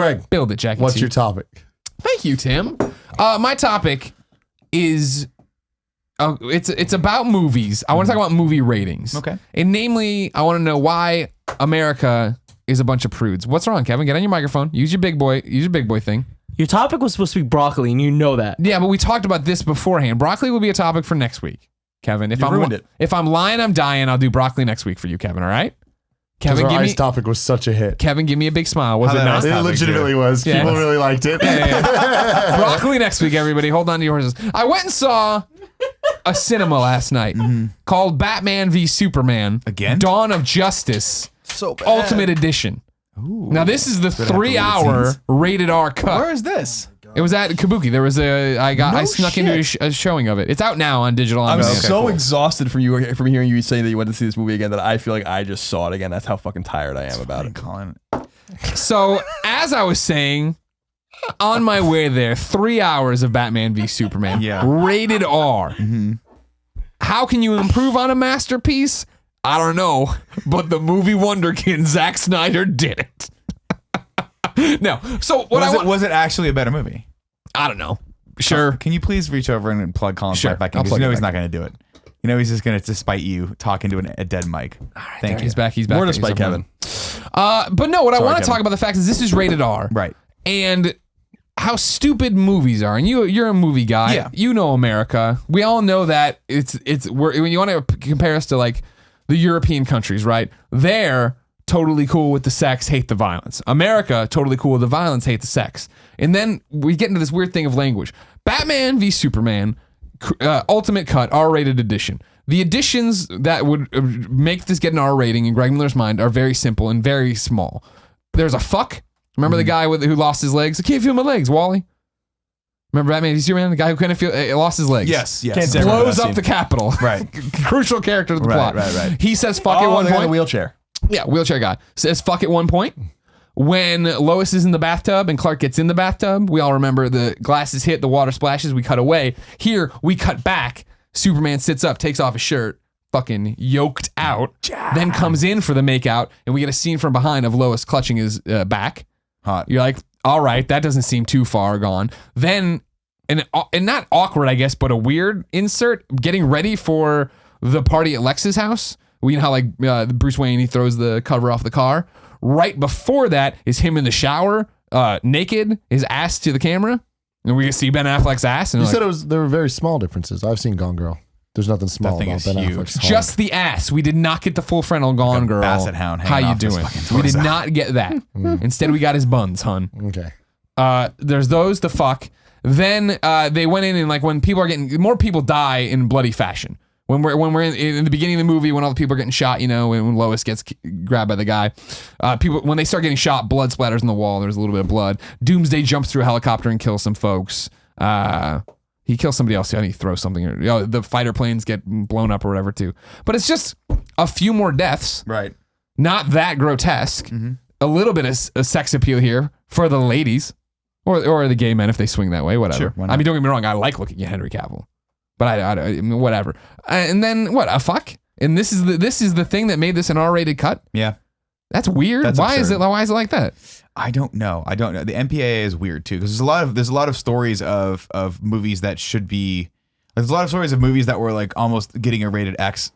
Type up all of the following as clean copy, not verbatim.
Greg, build it, Jackie. What's your topic? Thank you, Tim. My topic is it's about movies. I want to talk about movie ratings. Okay. And namely, I want to know why America is a bunch of prudes. What's wrong, Kevin? Get on your microphone. Use your big boy thing. Your topic was supposed to be broccoli, and you know that. Yeah, but we talked about this beforehand. Broccoli will be a topic for next week, Kevin. If I'm lying, I'm dying. I'll do broccoli next week for you, Kevin. All right? Kevin, our ice topic was such a hit. Kevin, give me a big smile. Was it not? It legitimately was. Yeah. People really liked it. Broccoli next week, everybody. Hold on to your horses. I went and saw a cinema last night called Batman v Superman. Again? Dawn of Justice. So bad. Ultimate Edition. Ooh. Now this is the 3-hour rated R cut. Where is this? It was at Kabuki. There was I snuck into a showing of it. It's out now on digital. I'm demand. so exhausted from hearing you saying that you went to see this movie again that I feel like I just saw it again. That's how fucking tired I am about it. Colin. So as I was saying, on my way there, 3 hours of Batman v Superman. Yeah. Rated R. How can you improve on a masterpiece? I don't know, but the movie wonderkin Zack Snyder did it. No. So what was it actually a better movie? I don't know. Sure. Can you please reach over and plug Colin's mic back in? I'll Because plug you know it he's not going to do it. You know he's just going to despite you talking to a dead mic. Thank you. He's back. He's back. More despite Kevin. But no, what I want to talk about the fact is this is rated R. Right. And how stupid movies are. And you're a movie guy. Yeah. You know America. We all know that when you want to compare us to like the European countries, right? They're totally cool with the sex, hate the violence. America, totally cool with the violence, hate the sex. And then we get into this weird thing of language. Batman v Superman, Ultimate Cut, R-rated edition. The additions that would make this get an R rating in Greg Miller's mind are very simple and very small. There's a fuck. Remember the guy who lost his legs? I can't feel my legs, Wally. Remember Batman v Superman? The guy who couldn't feel, lost his legs. Yes. Blows up the Capitol. Right. Crucial character of the plot. Right. He says fuck at one the guy in point. the wheelchair. Yeah, wheelchair guy. Says fuck at one point. When Lois is in the bathtub and Clark gets in the bathtub, we all remember the glasses hit, the water splashes, we cut away. Here, we cut back. Superman sits up, takes off his shirt, fucking yoked out, then comes in for the makeout, and we get a scene from behind of Lois clutching his back. Hot. You're like, all right, that doesn't seem too far gone. Then, and not awkward, I guess, but a weird insert, getting ready for the party at Lex's house. We know how like Bruce Wayne, he throws the cover off the car. Right before that is him in the shower, naked, his ass to the camera. And we can see Ben Affleck's ass. And You said there were very small differences. I've seen Gone Girl. There's nothing small thing about is Ben huge. Affleck's hog. just the ass. We did not get the full frontal Gone Girl. basset hound How hanging you off his doing? fucking We did torso. not get that. Instead, we got his buns, hun. Okay. There's those, the fuck. Then they went in and like when people are getting, more people die in bloody fashion. When we're in the beginning of the movie, when all the people are getting shot, you know, when Lois gets grabbed by the guy, people, when they start getting shot, blood splatters on the wall. There's a little bit of blood. Doomsday jumps through a helicopter and kills some folks. He kills somebody else. I think he throws something. Or, you know, the fighter planes get blown up or whatever too. But it's just a few more deaths. Right. Not that grotesque. A little bit of sex appeal here for the ladies or the gay men if they swing that way. Whatever. Sure, why not? I mean, don't get me wrong. I like looking at Henry Cavill. But I mean, whatever. And then what? A fuck? And this is the thing that made this an R-rated cut. Yeah. That's weird. That's Why absurd. is it like that? I don't know. The MPAA is weird too because there's a lot of stories of movies that should be. There's a lot of stories of movies that were like almost getting a rated X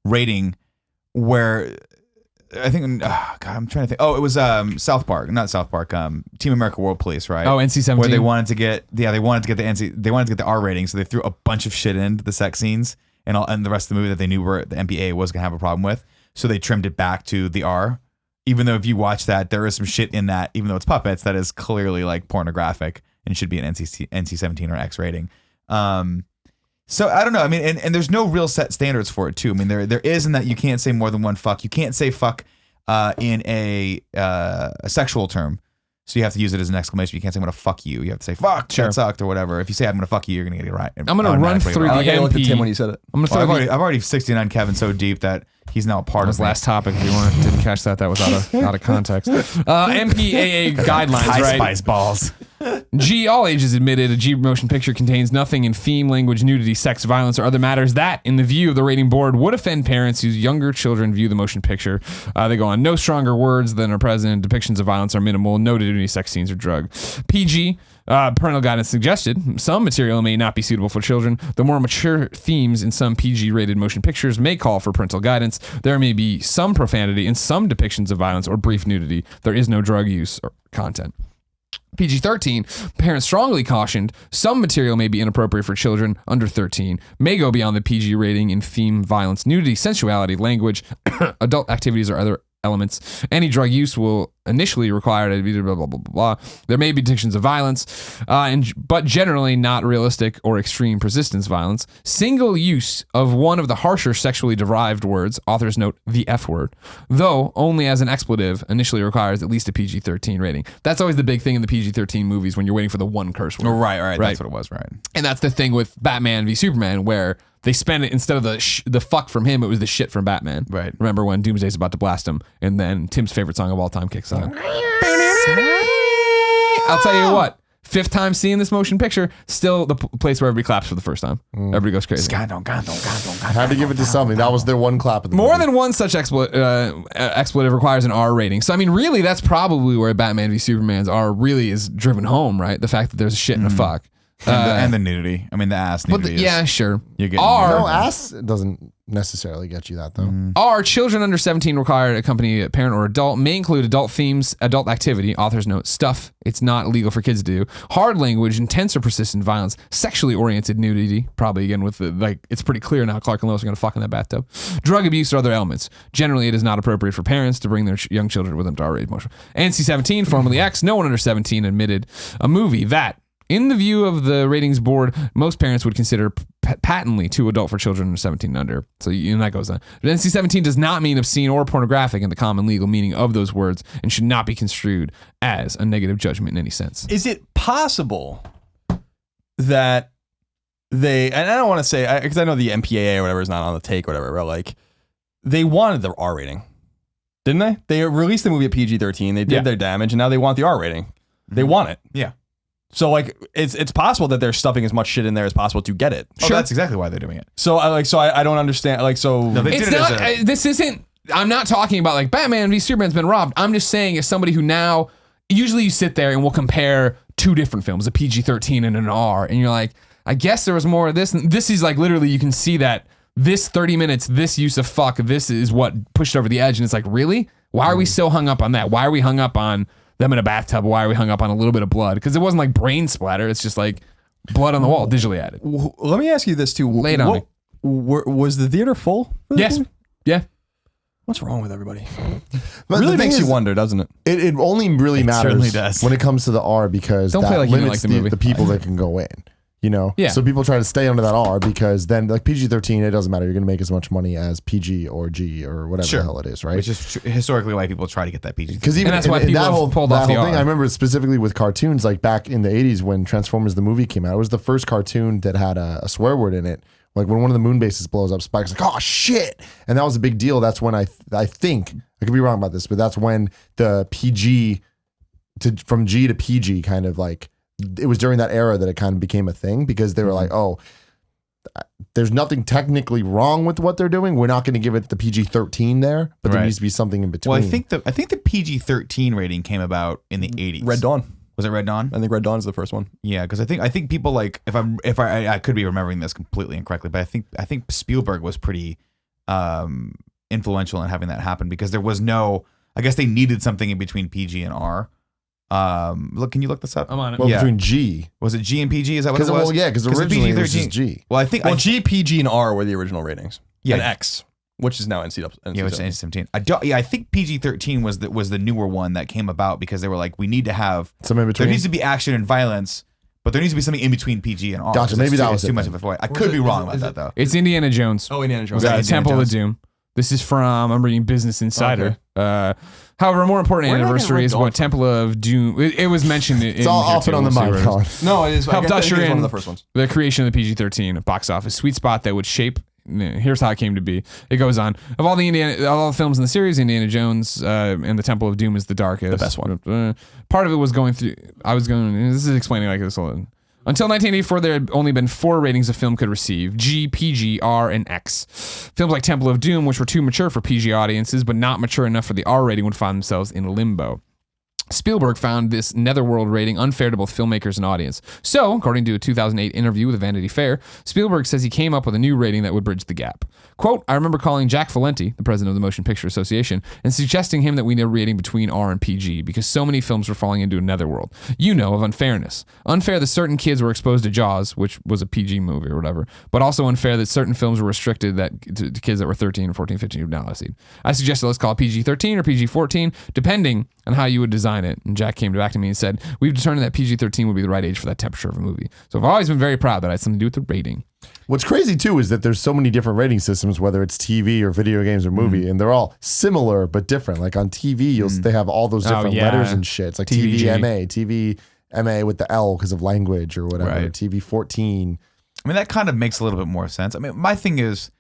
rating, where I think God, I'm trying to think. Oh, it was South Park, not South Park. Team America World Police, right? Oh, NC-17. Where they wanted to get the R rating, so they threw a bunch of shit into the sex scenes and the rest of the movie that they knew were the MPAA was gonna have a problem with, so they trimmed it back to the R. Even though if you watch that, there is some shit in that, even though it's puppets, that is clearly like pornographic and should be an NC-17 or X rating. So I don't know. I mean, and there's no real set standards for it too. I mean, there is in that you can't say more than one fuck. You can't say fuck in a sexual term. So you have to use it as an exclamation. You can't say I'm gonna fuck you. You have to say fuck, that sucked or whatever. If you say I'm gonna fuck you, you're gonna get it right. I'm gonna run through the I looked at MP. Tim when you said it. I'm gonna throw I've already 69 Kevin so deep that he's now a part of his last topic. If you didn't catch that was out of context. MPAA guidelines, High right? spice balls. G, all ages admitted. A G motion picture contains nothing in theme, language, nudity, sex, violence, or other matters that, in the view of the rating board, would offend parents whose younger children view the motion picture. They go on, no stronger words than are present. Depictions of violence are minimal. No nudity, sex scenes, or drug. PG, parental guidance suggested. Some material may not be suitable for children. The more mature themes in some PG-rated motion pictures may call for parental guidance. There may be some profanity in some depictions of violence or brief nudity. There is no drug use or content. PG-13, parents strongly cautioned some material may be inappropriate for children under 13, may go beyond the PG rating in theme, violence, nudity, sensuality, language, adult activities, or other elements. Any drug use will initially require to be blah, blah, blah, blah, blah. There may be depictions of violence, but generally not realistic or extreme persistence violence. Single use of one of the harsher sexually derived words, authors note the F word, though only as an expletive, initially requires at least a PG-13 rating. That's always the big thing in the PG-13 movies when you're waiting for the one curse word. Oh, right. That's what it was, right. And that's the thing with Batman v Superman, where they spend it, instead of the fuck from him, it was the shit from Batman. Right. Remember when Doomsday's about to blast him, and then Tim's favorite song of all time kicks on. I'll tell you what, 5th time seeing this motion picture, still the place where everybody claps for the first time. Everybody goes crazy. I had to give it to something. That was their one clap of the More movie. than one such expletive requires an R rating. So, I mean, really, that's probably where Batman v Superman's R really is driven home, right? The fact that there's a shit and a fuck. And the nudity. I mean, the ass nudity. Yeah, sure. You're getting No, ass doesn't necessarily get you that, though. R, children under 17 required to accompany a parent or adult, may include adult themes, adult activity, authors note, stuff it's not legal for kids to do, hard language, intense or persistent violence, sexually oriented nudity, probably again with the, like, it's pretty clear now Clark and Lois are going to fuck in that bathtub, drug abuse or other elements. Generally, it is not appropriate for parents to bring their young children with them to R-rated motion. NC-17, formerly X, no one under 17 admitted a movie that, in the view of the ratings board, most parents would consider patently too adult for children under 17 and under. So that goes on. But NC-17 does not mean obscene or pornographic in the common legal meaning of those words and should not be construed as a negative judgment in any sense. Is it possible that they, and I don't want to say, because I know the MPAA or whatever is not on the take or whatever, but like they wanted the R rating, didn't they? They released the movie at PG-13. They did their damage, and now they want the R rating. They want it. Yeah. So like it's possible that they're stuffing as much shit in there as possible to get it. Sure. That's exactly why they're doing it. So I don't understand. Like, so No, they It's did it not, as a, this isn't, I'm not talking about like Batman v Superman's been robbed. I'm just saying, as somebody who now, usually you sit there and we'll compare two different films, a PG-13 and an R, and you're like, I guess there was more of this. And this is like literally, you can see that this 30 minutes, this use of fuck, this is what pushed over the edge. And it's like, really? Why are we so hung up on that? Why are we hung up on them in a bathtub? Why are we hung up on a little bit of blood? Because it wasn't like brain splatter. It's just like blood on the wall, digitally added. Let me ask you this too. Lay it on me. Was the theater full? For this Yes. movie? Yeah. What's wrong with everybody? But Really the thing makes you is, wonder, doesn't it? It only really certainly matters does. when it comes to the R because Don't that play like you didn't limits like the movie. the people that can go in. You know? Yeah. So people try to stay under that R because then like PG-13, it doesn't matter. You're going to make as much money as PG or G or whatever Sure. the hell it is, right? which is historically why people try to get that PG. Because even And that's why people that have whole, pulled that off the whole thing, R. I remember specifically with cartoons, like back in the 80s when Transformers the movie came out, it was the first cartoon that had a swear word in it. Like when one of the moon bases blows up, Spike's like, oh shit. And that was a big deal. That's when I think, I could be wrong about this, but that's when the PG from G to PG kind of like, it was during that era that it kind of became a thing because they were like, oh, there's nothing technically wrong with what they're doing. We're not going to give it the PG-13 there, but there Right. needs to be something in between. Well, I think the PG-13 rating came about in the 80s. Red Dawn. Was it Red Dawn? I think Red Dawn is the first one. Yeah, because I think people like if I could be remembering this completely incorrectly, but I think Spielberg was pretty influential in having that happen because there was no, I guess they needed something in between PG and R. Look, can you look this up? I'm on it. well, yeah. between G. Was it G and PG? Is that what it was? Well, yeah, because originally it was PG-13 just G. Well, I think Well, G, PG, and R were the original ratings. Yeah. And X, which is now NC-17. Yeah, which is NC-17. I think PG-13 was the newer one that came about because they were like, we need to have Some in between. there needs to be action and violence, but there needs to be something in between PG and R. Gotcha, 'cause maybe it's that too, was it's too it much then. of a void. I could be wrong about that though. It's Indiana Jones. Oh, Indiana Jones. Was that The Indiana Temple Jones? of Doom. This is from, I'm reading Business Insider. However, a more important Where did I get anniversary Red is Dawn what Temple of Doom, it was mentioned in It's all here off too. and on the We'll see mic, where it is. Colin. No, it is. Helped I think usher it's one in of the first ones. the creation of the PG-13 box office sweet spot that would shape here's how it came to be. It goes on. Of all the films in the series, Indiana Jones and the Temple of Doom is the darkest. The best one. Part of it was going through. This is explaining like this. Until 1984, there had only been 4 ratings a film could receive: G, PG, R, and X. Films like Temple of Doom, which were too mature for PG audiences but not mature enough for the R rating, would find themselves in limbo. Spielberg found this netherworld rating unfair to both filmmakers and audience. So, according to a 2008 interview with Vanity Fair, Spielberg says he came up with a new rating that would bridge the gap. Quote, I remember calling Jack Valenti, the president of the Motion Picture Association, and suggesting him that we need a rating between R and PG because so many films were falling into a netherworld. Of unfairness. Unfair that certain kids were exposed to Jaws, which was a PG movie or whatever, but also unfair that certain films were restricted to kids that were 13, 14, 15 who now see. I suggested let's call it PG-13 or PG-14, depending on how you would design it. And Jack came back to me and said, we've determined that PG-13 would be the right age for that temperature of a movie. So I've always been very proud that I had something to do with the rating. What's crazy too is that there's so many different rating systems, whether it's TV or video games or movie, and they're all similar but different. Like on TV, they have all those different letters and shit. It's like TVMA, TVMA with the L because of language or whatever. Right. TV-14. I mean, that kind of makes a little bit more sense. I mean, my thing is,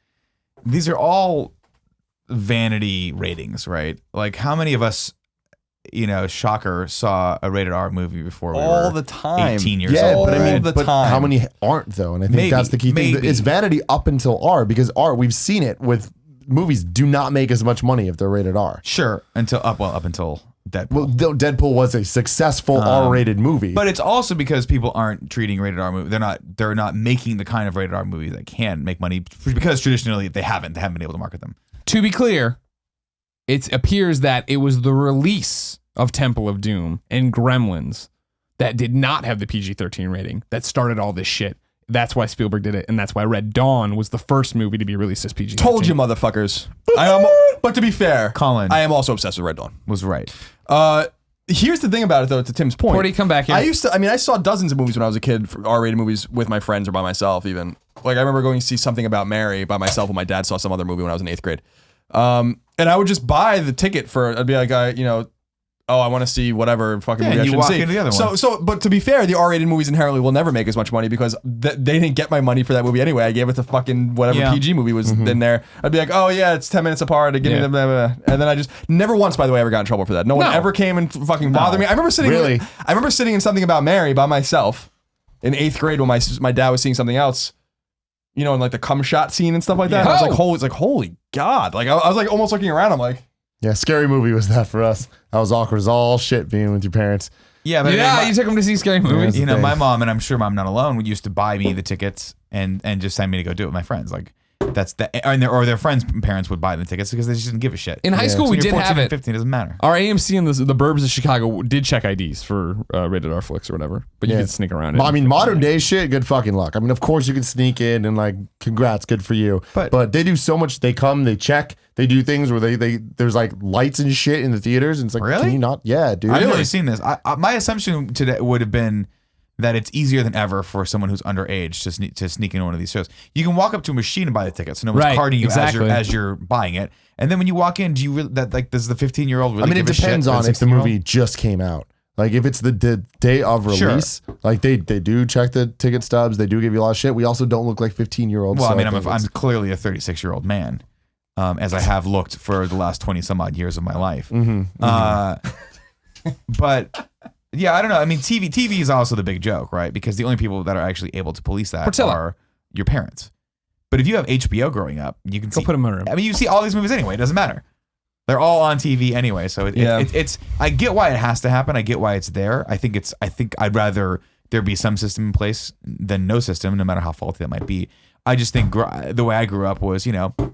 these are all vanity ratings, right? Like, how many of us, shocker, saw a rated R movie before we all were the time. 18 years Yeah, old? but I mean, All the but time. how many aren't though? And I think that's the key thing. Maybe. It's vanity up until R because R, we've seen it with movies do not make as much money if they're rated R. Sure, up until Deadpool. Well, Deadpool was a successful R-rated movie. But it's also because people aren't treating rated R movies. They're not making the kind of rated R movie that can make money because traditionally they haven't been able to market them. To be clear, it appears that it was the release of Temple of Doom and Gremlins that did not have the PG-13 rating that started all this shit. That's why Spielberg did it, and that's why Red Dawn was the first movie to be released as PG-13. Told you, motherfuckers. But to be fair, Colin I am also obsessed with Red Dawn. was right. Here's the thing about it, though, to Tim's point. Porty, come back here. I saw dozens of movies when I was a kid, R-rated movies with my friends or by myself even. Like, I remember going to see Something About Mary by myself when my dad saw some other movie when I was in 8th grade. And I would just buy the ticket for, I'd be like, I want to see whatever fucking movie I you should walk see. into the other one. But to be fair, the R-rated movies inherently will never make as much money because they didn't get my money for that movie anyway. I gave it to fucking whatever PG movie was in there. I'd be like, oh yeah, it's 10 minutes apart. Give me the blah, blah, blah. And then I just never once, by the way, ever got in trouble for that. No one ever came and fucking bothered me. I remember sitting in Something About Mary by myself in 8th grade when my dad was seeing something else. In like the cum shot scene and stuff like that. Yeah. And I was like, holy God. Like I was like almost looking around. I'm like, yeah, Scary Movie was that for us. That was awkward as all shit being with your parents. Yeah, but you took him to see scary movies. my mom, and I'm sure I'm not alone, used to buy me the tickets and just send me to go do it with my friends. Like that's or their friends' parents would buy the tickets because they just didn't give a shit. In high school, So we you're did 14 have and it. 15, it doesn't matter. Our AMC in the burbs of Chicago did check IDs for rated R flicks or whatever, but you could sneak around it. I mean, modern day shit, good fucking luck. I mean, of course you can sneak in and like, congrats, good for you. But they do so much. They come, they check, they do things where they there's like lights and shit in the theaters, and it's like, Really? can you not? Yeah, dude. I've never seen this. My assumption today would have been that it's easier than ever for someone who's underage to sneak into one of these shows. You can walk up to a machine and buy the ticket, so no one's carding you as you're buying it. And then when you walk in, do you really does the 15-year-old really? I mean, it give a shit depends for on the if the 16-year-old? movie just came out. Like if it's the day of release, like they do check the ticket stubs. They do give you a lot of shit. We also don't look like 15-year-olds. Well, so I mean, think I'm clearly a 36-year-old man, as I have looked for the last 20 some odd years of my life. But yeah, I don't know. I mean, TV is also the big joke, right? Because the only people that are actually able to police that are your parents. But if you have HBO growing up, you can Go put them in a room. I mean, you see all these movies anyway. It doesn't matter. They're all on TV anyway. So it's. I get why it has to happen. I get why it's there. I think I'd rather there be some system in place than no system, no matter how faulty that might be. I just think the way I grew up was,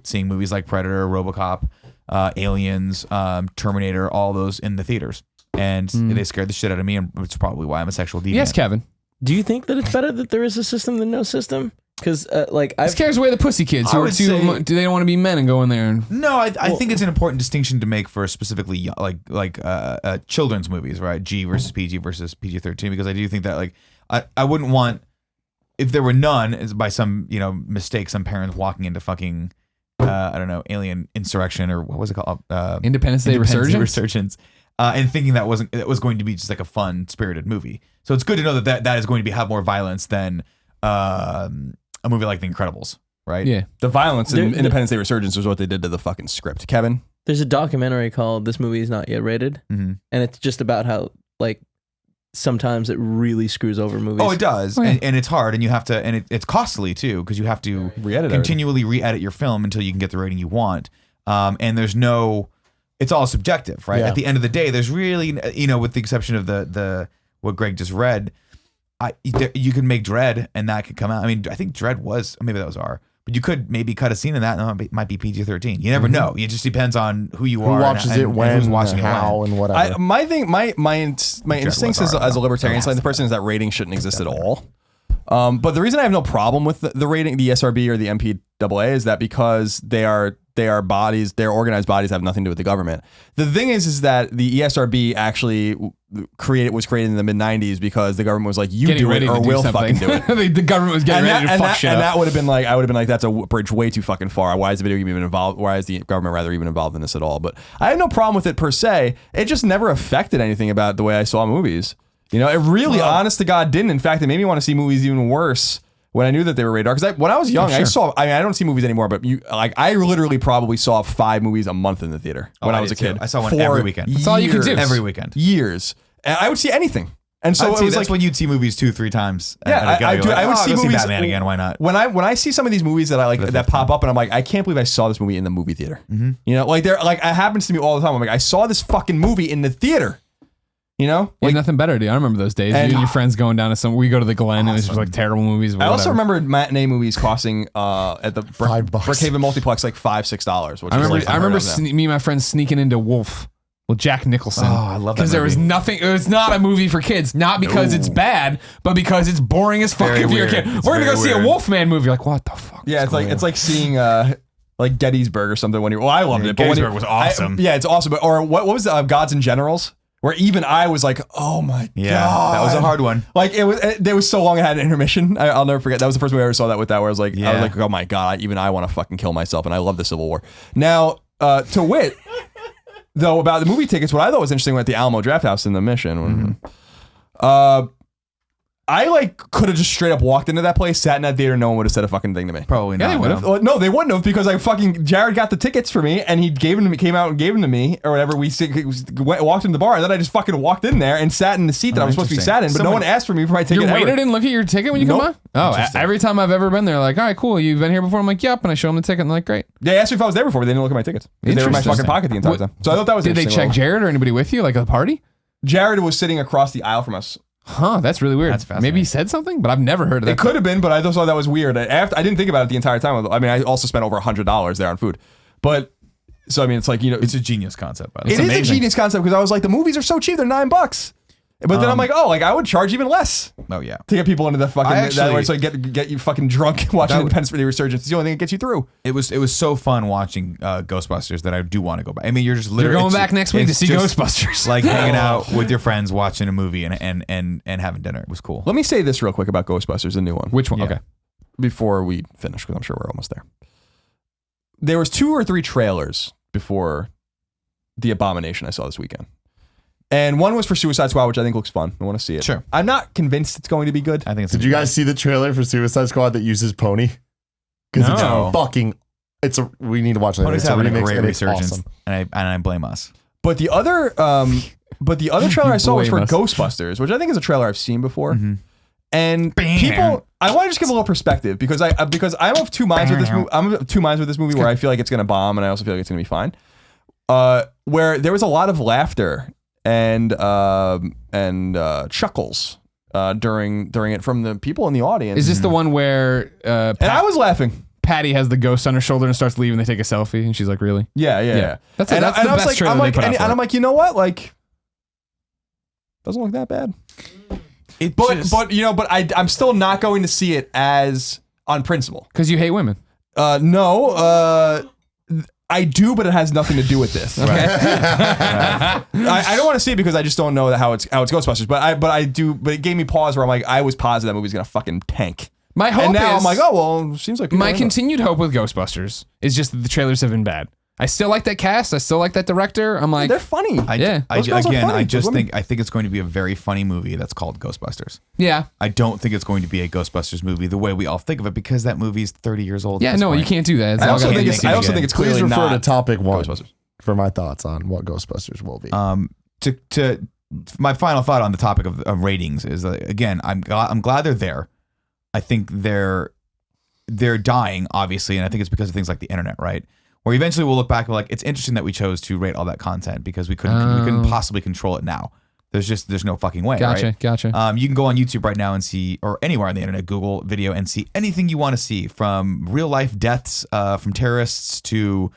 seeing movies like Predator, RoboCop, Aliens, Terminator, all those in the theaters. And they scared the shit out of me, and it's probably why I'm a sexual deviant. Yes, Kevin. Do you think that it's better that there is a system than no system? Because It scares away the pussy kids who are they don't want to be men and go in there. And No, I think it's an important distinction to make for specifically children's movies, right? G versus PG versus PG-13, because I do think that I wouldn't want, if there were none, is by some mistake, some parents walking into fucking I don't know, Alien Insurrection or what was it called? Independence Day Resurgence. And thinking that was going to be just like a fun, spirited movie. So it's good to know that is going to have more violence than a movie like The Incredibles. right? Yeah. The violence in There- Independence Day Resurgence was what they did to the fucking script. Kevin? There's a documentary called "This Movie Is Not Yet Rated," Mhm. and it's just about how like sometimes it really screws over movies. Oh, it does, yeah. and it's hard, and you have to, and it's costly too, because you have to Re-edit continually re-edit your film until you can get the rating you want. And there's no, it's all subjective, right? Yeah. At the end of the day, there's really, with the exception of the what Greg just read, you can make Dread, and that could come out. I mean, I think Dread was, maybe that was R. But you could maybe cut a scene in that, and it might be PG-13. You never know. It just depends on who you Who are, watches and it, when, who's watching and it, how, when. and whatever. My instincts as a libertarian, the person is that rating shouldn't exist at all. But the reason I have no problem with the rating, the SRB or the MPAA, is that because they are bodies, they're organized bodies that have nothing to do with the government. The thing is that the ESRB actually was created in the mid-90s because the government was like, you Getting do it ready or to do we'll something. fucking do it. The government was getting ready to fuck shit and up. that would have been like, I would have been like, that's a bridge way too fucking far. Why is the video game even involved? Why is the government rather even involved in this at all? But I have no problem with it per se. It just never affected anything about the way I saw movies. It really, honest to God, didn't. In fact, it made me want to see movies even worse when I knew that they were rated R. Because when I was young, I don't see movies anymore, but I literally probably saw 5 movies a month in the theater when I was a kid. I saw one every weekend. That's all you could do. Every weekend. Years. And I would see anything. And so it was that's like, when you'd see movies 2-3 times. yeah, I would see movies. Batman again. Why not? When I see some of these movies that I like that pop up, and I'm like, I can't believe I saw this movie in the movie theater. It happens to me all the time. I'm like, I saw this fucking movie in the theater. Nothing better, dude. I remember those days. You and your friends going down to we go to the Glen, and it was just like terrible movies. I also remember matinee movies costing at the $5. Brookhaven Multiplex like $5-6. I remember me and my friends sneaking into Wolf with Jack Nicholson. Oh, I love that because there was movie. nothing. It was not a movie for kids. Not because it's bad, but because it's boring as fuck Very if you're a weird. kid. It's We're gonna go very see a weird. Wolfman movie. You're like, what the fuck? Yeah, it's like seeing like Gettysburg or something. I loved it. But Gettysburg was awesome. Yeah, it's awesome. But what was Gods and Generals? Where even I was like, oh my god, That was a hard one. Like there was so long I had an intermission. I'll never forget. That was the first movie I ever saw that with. Where I was like, oh my god, even I want to fucking kill myself. And I love the Civil War. Now, to wit, though, about the movie tickets, what I thought was interesting at the Alamo Draft House in the Mission. I could have just straight up walked into that place, sat in that theater, no one would have said a fucking thing to me. Probably not. they would've. no. No, they wouldn't have because Jared got the tickets for me and he gave them to me, came out and gave them to me or whatever. We walked into the bar and then I just fucking walked in there and sat in the seat that I was supposed to be sat in, but no one asked for me for my ticket. Your ever. waiter didn't look at your ticket when you come Nope. on? Oh, every time I've ever been there, like, all right, cool. You've been here before? I'm like, yep. And I show them the ticket and they're like, great. They asked me if I was there before, but they didn't look at my tickets. They were in my Interesting. fucking pocket the entire time. So I thought that was Did they interesting. check Jared or anybody with you, like a party? Jared was sitting across the aisle from us. Huh, that's really weird. That's fascinating. Maybe he said something, but I've never heard of that. It could have been, but I just thought that was weird. I didn't think about it the entire time. I mean, I also spent over $100 there on food. But, so I mean, it's like, It's a genius concept, by the way. It is a genius concept because I was like, the movies are so cheap, they're $9. But then I'm like, I would charge even less Oh, yeah. to get people into the fucking that way, so actually- get you fucking drunk watching Independence Day Resurgence. It's the only thing that gets you through. It was so fun watching Ghostbusters that I do want to go back. I mean, you're just literally going back next week to it's see just Ghostbusters. like hanging out with your friends, watching a movie, and having dinner. It was cool. Let me say this real quick about Ghostbusters, the new one. Which one? Yeah. Okay. Before we finish, because I'm sure we're almost there. There was 2 or 3 trailers before the Abomination I saw this weekend. And one was for Suicide Squad, which I think looks fun. I want to see it. Sure. I'm not convinced it's going to be good. I think it's. Did you guys see the trailer for Suicide Squad that uses Pony? Because No. it's fucking. We need to watch it. Pony's It's having a remix great and it's resurgence, awesome. and I blame us. But the other trailer I saw was for blame us. Ghostbusters, which I think is a trailer I've seen before. Mm-hmm. And people, I want to just give a little perspective because I'm of 2 minds with this movie. I'm of 2 minds with this movie where I feel like it's going to bomb, and I also feel like it's going to be fine. Where there was a lot of laughter and chuckles during it from the people in the audience. Is this the one where and I was laughing. Patty has the ghost on her shoulder and starts leaving? They take a selfie, and she's like, "Really?" Yeah. That's and the I was best like, trailer they put out and for it. I'm like, you know what? Like, doesn't look that bad. I'm still not going to see it as on principle. Because you hate women. No, I do, but it has nothing to do with this. Okay, I don't want to see it because I just don't know how it's Ghostbusters. But I do. But it gave me pause where I'm like, I was positive that movie's gonna fucking tank. My hope And now is, I'm like, oh well, seems like people my are into it. continued hope with Ghostbusters is just that the trailers have been bad. I still like that cast. I still like that director. I'm like, They're funny. Yeah. Those girls are funny. I just Those women- think it's going to be a very funny movie that's called Ghostbusters. yeah. I don't think it's going to be a Ghostbusters movie the way we all think of it because that movie is 30 years old. at Yeah, this no, point. you can't do that. It's I all also gotta think be it's. make it I also again. think it's Please clearly refer not to topic 1 Ghostbusters. for my thoughts on what Ghostbusters will be. To my final thought on the topic of ratings is again, I'm glad they're there. I think they're dying, obviously, and I think it's because of things like the internet, right? Where eventually we'll look back and be like, it's interesting that we chose to rate all that content because we couldn't possibly control it now. There's no fucking way. Gotcha, right? gotcha. You can go on YouTube right now and see, or anywhere on the internet, Google video and see anything you want to see, from real life deaths, from terrorists to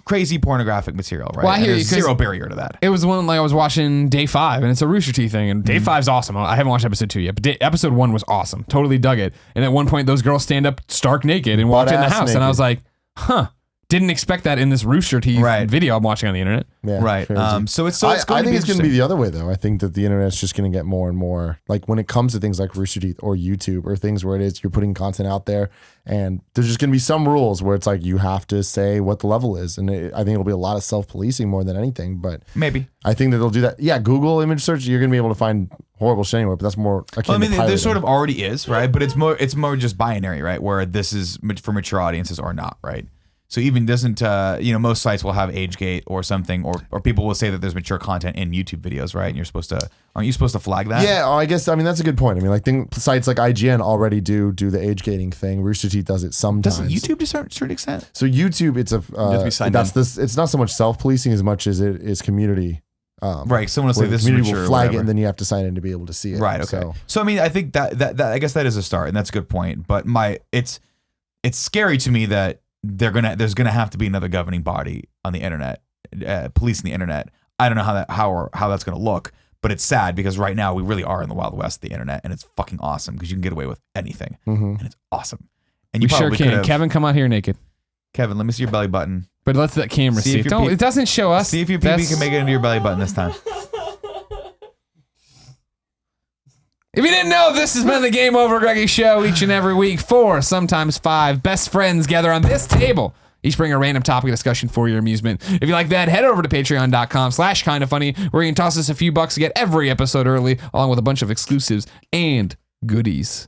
crazy pornographic material. Right? Well, I hear There's you, 'cause zero barrier to that. It was one like I was watching Day 5, and it's a Rooster Teeth thing, and Day 5's awesome. I haven't watched episode 2 yet, but episode 1 was awesome. Totally dug it. And at one point, those girls stand up stark naked and walk in the Butt-ass house, and I naked. was like, huh. Didn't expect that in this Rooster Teeth video I'm watching on the internet. Yeah, Right. crazy. So it's I going think it's going to be interesting. the other way, though. I think that the internet's just going to get more and more, like when it comes to things like Rooster Teeth or YouTube or things where it is you're putting content out there, and there's just going to be some rules where it's like you have to say what the level is, and I think it'll be a lot of self-policing more than anything. But Maybe. I think that they'll do that. Yeah, Google image search, you're going to be able to find horrible shit anywhere, but that's more akin Well, I mean, to there pirating. sort of already is, right? But it's more just binary, right? Where this is for mature audiences or not, right? So even doesn't most sites will have age gate or something, or people will say that there's mature content in YouTube videos, right? And aren't you supposed to flag that? Yeah, I guess. I mean, that's a good point. I mean, like sites like IGN already do the age gating thing. Rooster Teeth does it sometimes. Doesn't YouTube to a certain extent? So YouTube, it's have to be signed that's in. this. It's not so much self-policing as much as it is community. Right. Someone will say Where the this is community mature. will or flag it, whatever. and then you have to sign in to be able to see it. Right. Okay. So I mean, I think that I guess that is a start, and that's a good point. But it's scary to me that there's gonna have to be another governing body on the internet, policing the internet. I don't know how that's gonna look, but it's sad because right now we really are in the Wild West of the internet, and it's fucking awesome because you can get away with anything, and it's awesome. And We you sure probably can. could've- Kevin, come out here naked. Kevin, let me see your belly button. But let that camera See see if it. your Don't, pee- it doesn't show us. See if your PB can make it into your belly button this time. If you didn't know, this has been the Game Over Greggy Show. Each and every week, 4, sometimes 5 best friends gather on this table. Each bring a random topic of discussion for your amusement. If you like that, head over to patreon.com/kindafunny, where you can toss us a few bucks to get every episode early, along with a bunch of exclusives and goodies.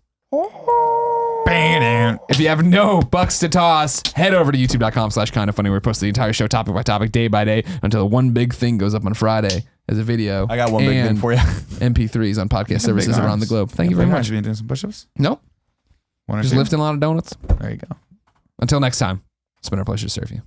If you have no bucks to toss, head over to youtube.com/kindafunny, where we post the entire show topic by topic, day by day, until one big thing goes up on Friday as a video. I got one big thing and for you. MP3s on podcast services big around arms. the globe. Thank you very much. Have you been doing some push-ups? Nope. One or Just two? lifting a lot of donuts. There you go. Until next time, it's been our pleasure to serve you.